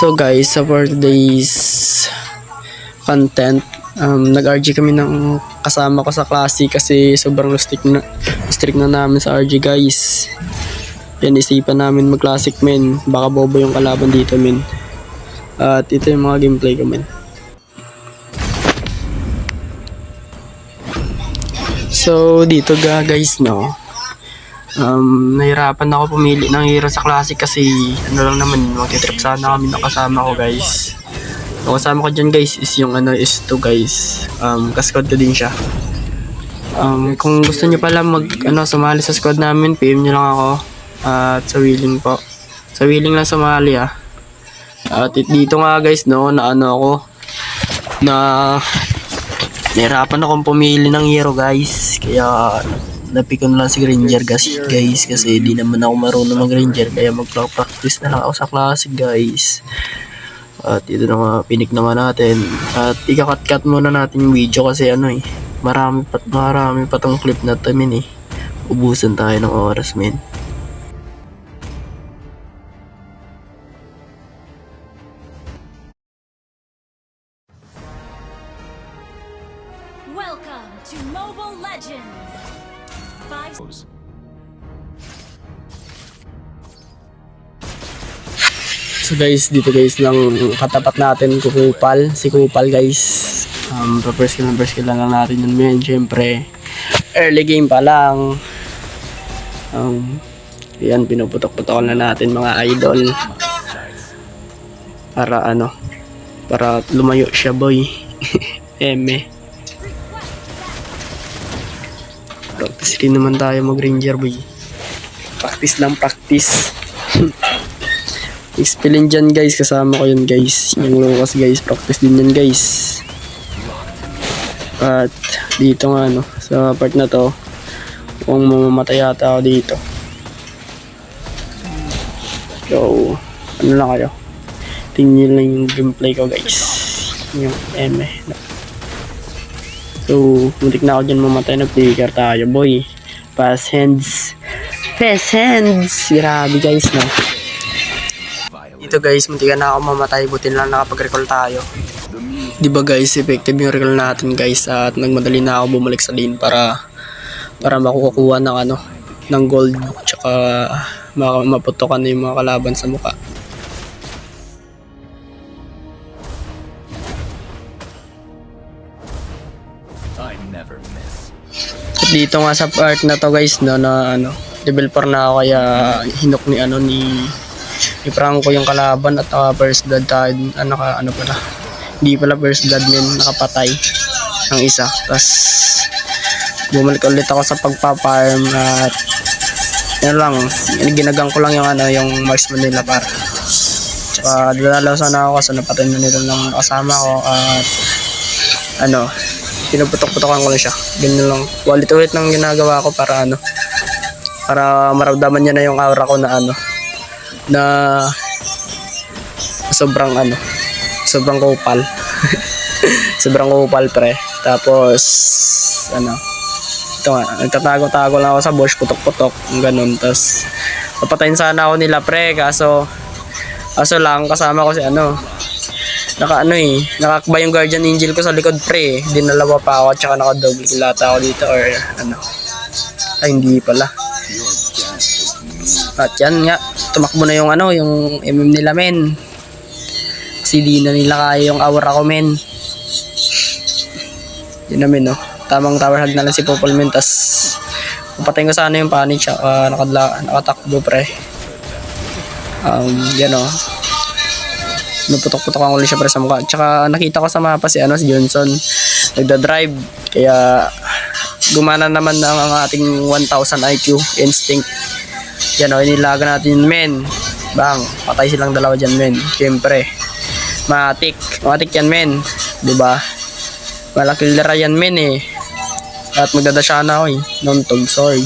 So guys, for today's content, nag-RG kami ng kasama ko sa klase kasi sobrang strict na namin sa RG guys. Yan, isipan namin mag-classic men, baka bobo yung kalaban dito men. At ito yung mga gameplay ko men. So dito guys no, nahirapan ako pumili ng hero sa classic kasi ano lang naman, magtitrip sana kami nakasama ko guys. Ang kasama ko dyan guys is yung is 2 guys, ka-squad ko din siya. Kung gusto nyo pala sumali sa squad namin, PM nyo lang ako. At sa willing po, sa willing lang sumali At dito nga guys no, na nahirapan akong pumili ng hero guys, kaya napikon lang si Granger guys kasi di naman ako marunong mag Granger, kaya magpa-practice na lang ako sa classic guys. At ito na nga, pinik naman natin at ikakat-cut muna natin yung video kasi marami pa tong clip na to ubusan tayo ng oras men. Welcome to Mobile Legends. So guys, dito guys lang katapat natin si Kupal guys. First kill lang natin yun men. Siyempre, early game pa lang. Yan, pinuputok-putok na natin mga idol. Para lumayo siya boy. Eme. Practice din naman tayo mag-ranger boy. Practice lang, practice. Expelin dyan guys, kasama ko yun guys. Yung Lucas guys, practice din yan guys. At dito nga sa part na to, kung mamamatay yata ako dito. So, lang kayo. Tingnan lang yung gameplay ko guys. Yung eme. So, muntik na ako dyan mamatay, nag-flicker tayo boy. Fast hands. Grabe guys no. Dito guys, muntikan na ako mamatay, buti lang nakapag-recall tayo. Diba guys, effective yung recall natin guys, at nagmadali na ako bumalik sa lane para makukuha ng gold, tsaka maputokan na yung mga kalaban sa mukha. At dito nga sa part na to guys no, na level 4 na ako, kaya hinok ni Franco yung kalaban at first blood tayo. Pala, hindi pala first blood men, nakapatay ang isa. Tapos bumalik ulit ako sa pagpa-farm at ginagang ko lang yung marksman nila para tsaka dalalaw sana ako kasi napatay na nila ng kasama ko at pinuputok-putokan ko lang siya. Ganyan lang, ulit nang ginagawa ko para maramdaman niya na yung aura ko na sobrang kupal. Sobrang kupal pre. Tapos ito nga, nagtatago-tago lang ako sa bush, putok-putok ganun. Tapos papatayin sana ako nila pre, kaso lang kasama ko si nakakba yung guardian angel ko sa likod pre. Dinalawa pa ako at saka naka-double kill ata ako dito or ay hindi pala. At yan nga, tumakbo na yung MM nila men. Kasi di na nila kaya yung aura ko men. Yun na men tamang tower hug na lang si Popol men. Tas papatayin ko sana yung panic siya, nakatakbo pre. Yan naputok-putokan ko ulit siya pre sa mukha. Tsaka nakita ko sa mapa si Johnson nagda-drive, kaya gumana naman ang ating 1000 IQ instinct. Yan inilaga natin men. Bang, patay silang dalawa dyan men. Siyempre matik yan men, diba? Malaking lera yan men at magdadasya na ako non-tog, sorry.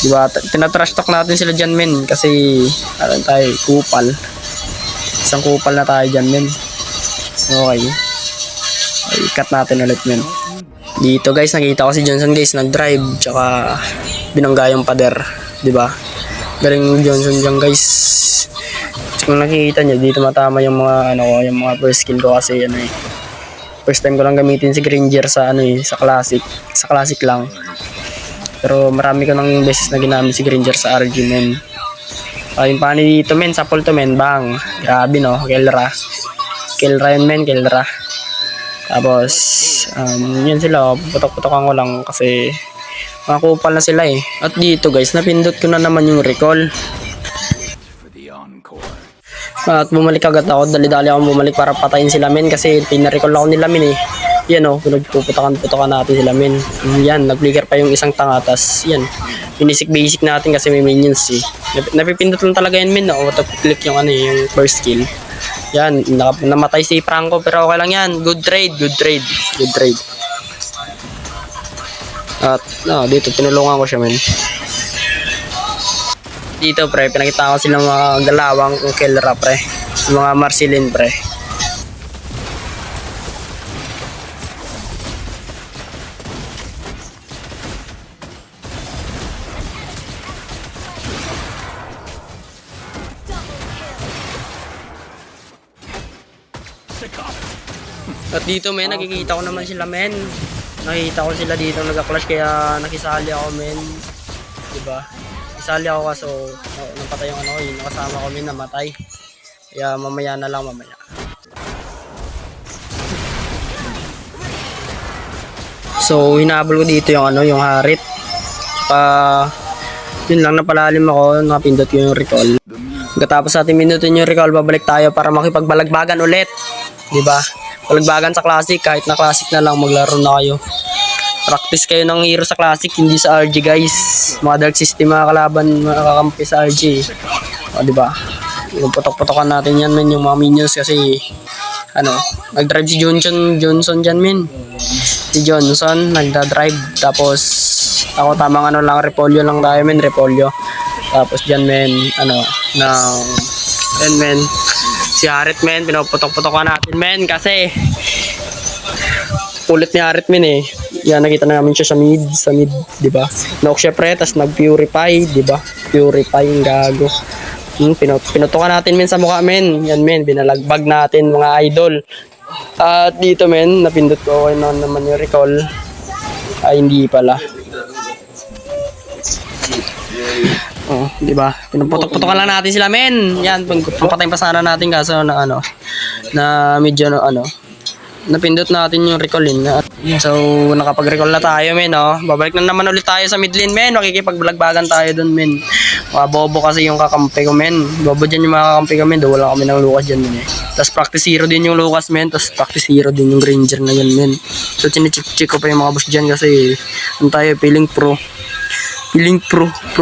Diba, tinatrash talk natin sila dyan men kasi tayo kupal. Isang kupal na tayo dyan men. Okay, cut natin ulit men. Dito guys, nakita ko si Johnson guys nag-drive, tsaka binangga yung pader, diba? Galing Johnson dyan guys. Kung nakikita nyo, dito matama yung mga yung mga first skill ko kasi first time ko lang gamitin si Granger sa sa classic. Sa classic lang. Pero marami ko nang beses na ginamit si Granger sa RG men. Yung pani dito men, sapol to men, bang. Grabe no, Kelra. Kelra yun men, Kelra. Tapos, yun sila, putok-putokan ko lang kasi mga kupal na sila eh. At dito guys, napindot ko na naman yung recall. At bumalik agad ako, dali-dali ako bumalik para patayin sila men kasi pinarecall ako nila men eh. Yan o, pinagpuputokan natin sila men. Yan, nag-flicker pa yung isang tanga, tas yan, basic natin kasi may minions eh. Napipindot lang talaga yan men, auto-click yung yung first kill. Yan, namatay si Franco pero okay lang yan, good trade. At dito tinulungan ko siya men. Dito pre, pinakita ko silang mga galawang Kelra pre, mga Marceline pre. At dito men, nakikita ko naman sila men. Nakikita ko sila dito nagka-clash kaya nakisali ako men. Diba? Isali ako kaso napatay yung yung kasama ko min namatay. Kaya mamaya na lang mamaya. So hinabol ko dito yung yung Harit. Yun lang, napalalim ako, napindot ko yung recall. Pagkatapos natin minutin yung recall, babalik tayo para makipagbalagbagan ulit. Diba? Balagbagan sa classic, kahit na classic na lang maglaro na kayo. Practice kayo ng hero sa classic, hindi sa RG guys. Mga dark system mga kalaban, mga kakampi sa RG. O diba? Yung putok-putokan natin yan men, yung mga minions kasi nag-drive si Johnson dyan men. Si Johnson nagda-drive, tapos ako tamang lang, repolyo lang tayo men, repolyo. Tapos dyan men, men, si Harit men, pinuputok-putokan natin men kasi ulit ni Harit men eh. Yan, nakita na namin siya sa mid, di ba? Knock siya pre, tas nag-purify, di ba? Purify yung gago. Pinutukan natin men sa mukha men. Yan men, binalagbag natin mga idol. At dito men, napindot ko okay naman yung recall. Ay, hindi pala. Oh, di ba? Pinuputok-putokan lang natin sila men. Yan, papatayin pa sana natin kaso na medyo napindot natin yung recall So nakapag-recall na tayo men babalik na naman ulit tayo sa mid lane men, makikipagbalagbagan tayo dun men. Mga bobo kasi yung kakampi ko men, bobo dyan yung mga kakampi ko men, wala kami ng Lucas dyan men eh. Tapos practice hero din yung Lucas men, tapos practice hero din yung Granger na yan men. So chinicheck ko pa yung mga boss dyan kasi tayo feeling pro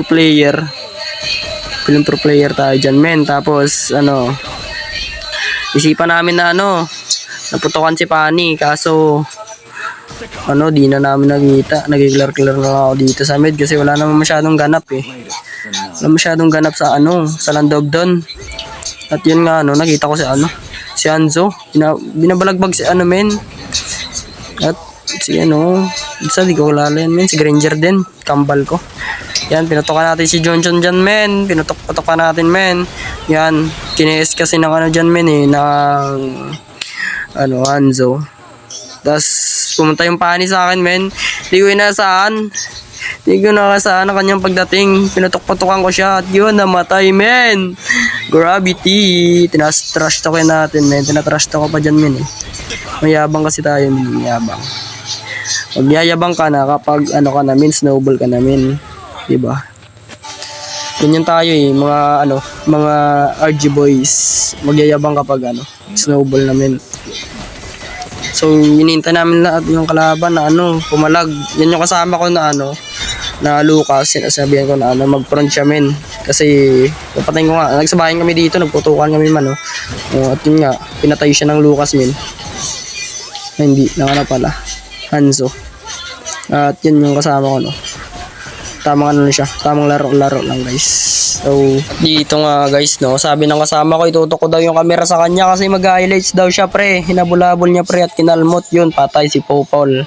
player tayo dyan men. Tapos isipan namin na naputokan si Pani kaso di na namin nakita. Nagiglar-glar na ako dito sa mid kasi wala naman masyadong ganap eh. Wala masyadong ganap sa sa Landog doon. At yun nga nakita ko si Anzo, binabalagbag si men. At si isa di ko kilala yan men, si Granger din, kambal ko. Yan, pinutokan natin si Johnson dyan men, pinutok-putokan natin men. Yan, kines kasi ng dyan men eh, ng Anzo. Tapos pumunta yung Pani sa akin men, hindi ko inaasahan ang kanyang pagdating. Pinutok-putokan ko siya at yun, namatay men. Gravity, trash talkin natin men, tinatrash talk ko pa dyan men eh. Mayabang kasi tayo men, mayabang. Magyayabang ka na kapag ka na men, snowball ka na men, diba? Ganyan tayo eh, mga RG boys, magyayabang kapag snowball na men. So hinihintay namin lahat yung kalaban na pumalag. Yan yung kasama ko na Lucas, sinasabihan ko na mag-front siya men. Kasi papatayin ko nga, nagsabayan kami dito, nagputukan kami man at yun nga, pinatay siya ng Lucas men. Hindi, pala Hanzo. At yun yung kasama ko tamang siya, tamang laro lang guys. So dito nga guys sabi ng kasama ko itutok ko daw yung camera sa kanya kasi mag-highlights daw siya pre. Hinabulabol niya pre at kinalmot yun, patay si Popol.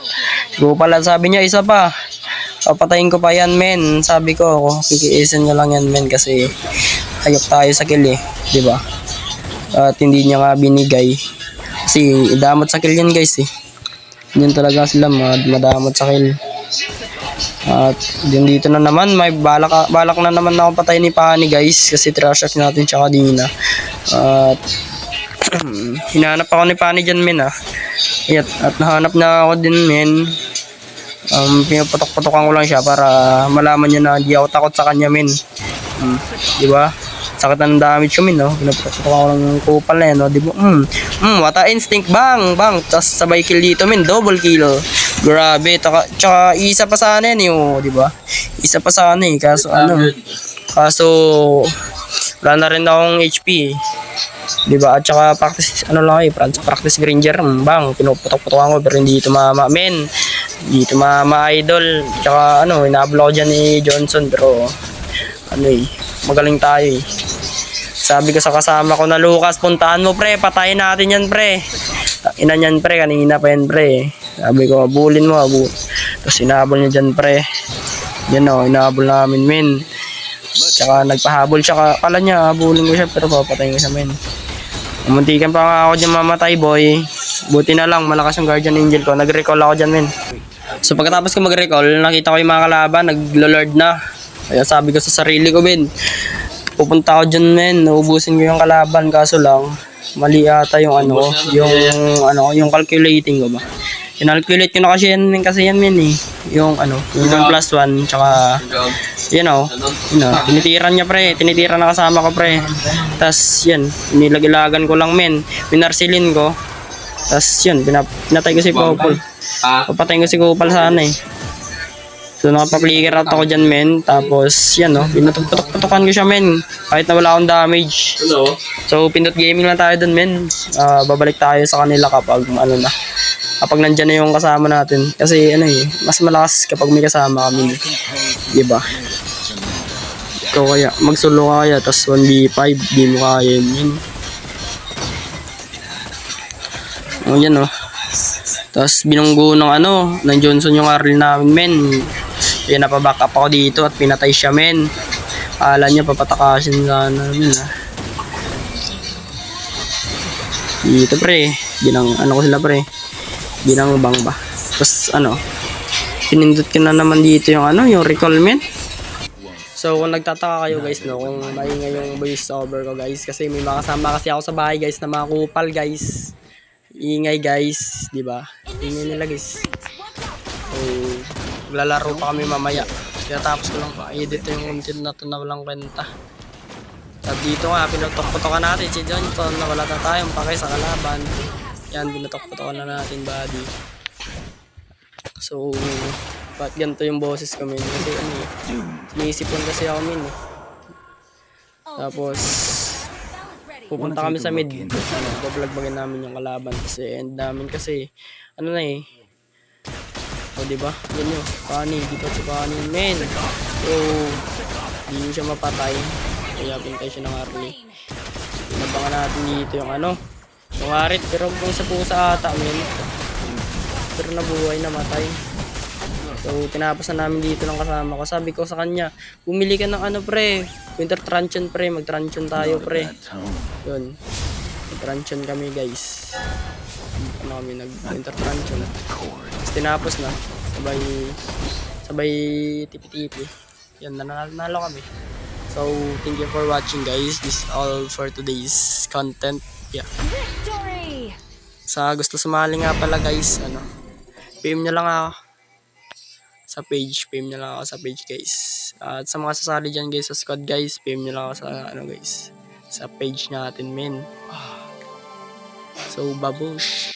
Sabi niya isa pa, papatayin ko pa yan men. Sabi ko kikiisin niya lang yan men kasi hayop tayo sa kill eh, diba? At hindi niya nga binigay. Kasi damot sa kill yan guys eh. Yun talaga sila, madamot sa kill. At din dito na naman, may balak na naman ako patay ni Pani guys. Kasi trash talk natin siya kanina. At hinahanap ako ni Pani dyan men ah. At nahanap na ako din men. Pinaputok-putokan ko lang siya para malaman niya na hindi ako takot sa kanya men. Di ba? Sakit ng damage ko men no. Pinaputok-putokan ko lang yung kupal na yan no. Di ba? What a instinct bang bang. Tapos sabay kill dito men, double kill. Grabe. Tsaka isa pa sana yan yung, di ba? Isa pa sana eh. Kaso wala na rin akong HP eh. Diba? At saka practice, practice Granger, bang, pinuputok-putokan ko pero hindi tumama, men. Hindi tumama, idol. Tsaka inablo ko dyan ni Johnson pero magaling tayo eh. Sabi ko sa kasama ko na Lucas, puntahan mo pre, patayin natin yan pre. Ina niyan pre, kanina pa yan pre. Sabi ko, abulin mo, Tapos inabol niya dyan pre. Yan inabol namin men. Tsaka nagpahabol siya, kala niya habulin ko siya pero papatayin ko siya men. Muntikan pa nga ako dyan mamatay boy. Buti na lang malakas yung guardian angel ko. Nag-recall ako dyan men. So pagkatapos ko mag-recall, nakita ko yung mga kalaban, naglo-lord na. Kaya sabi ko sa sarili ko men, pupunta ako dyan men, naubusin ko yung kalaban. Kaso lang, mali ata yung yung calculating ko ba. Kinalculate ko na kasi yan men eh. Yung yung plus 1 tsaka tinitiran niya pre, tinitiran na kasama ko pre. Tas yan, nilagilagan ko lang men, pinarsilin ko. Tas yun, pinatay ko si Popol. Papatayin ko si Kupal sana eh. So nakapag-flicker out ako dyan men. Tapos yan pinutok-putokan ko siya men. Kahit na wala akong damage. So pindot gaming lang tayo dun men. Babalik tayo sa kanila kapag kapag nandyan na yung kasama natin. Kasi mas malakas kapag may kasama kami. Diba? Ikaw kaya, mag-solo ka kaya, tas 1v5, di mo kaya yun. Yan Tas binunggo ng Johnson yung Arl namin men. Kaya napaback up ako dito at pinatay siya men. Akala niya papatakasin sana namin Dito pre, ko sila pre. Binang bang ba. Tapos pinindot ko na naman dito yung yung recall men. So kung nagtataka kayo guys kung maingay yung voice over ko guys, kasi may makasama kasi ako sa bahay guys na mga kupal guys. Ingay guys, di ba? Ingay nila guys. So maglalaro pa kami mamaya. Kaya tapos ko lang pa-edit yung content na to na walang kwenta. At dito nga pinutok-putokan natin si Johnson na wala na tayong pakay sa kalaban. Yan, pinutok-putokan na natin body. So ba't ganito yung boses ko men? Kasi niisipon kasi ako men eh. Tapos pupunta kami sa mid. Bablagbagan namin yung kalaban kasi end namin kasi diba? Yan yun. Pani, di pa si Pani men. So hindi siya mapatay. Kaya pintay siya ng Harley. Pinabangan natin dito yung yung Harit, pero kung sa pusa ata men. Pero nabuhay, namatay. So tinapos na namin dito ng kasama ko. Sabi ko sa kanya, bumili ka ng pre, winter truncheon pre, mag-truncheon tayo pre. Yun, mag-truncheon kami guys. Kami nag-winter truncheon. Tapos tinapos na, sabay tipi-tipi. Yan, nanalo kami. So thank you for watching guys. This is all for today's content. Yeah. Victory! Sa gusto sumali nga pala guys, PM nyo lang ako sa page, PM nyo lang ako sa page guys. At sa mga sasali dyan guys sa squad guys, PM nyo lang ako sa guys, sa page natin men. So babush.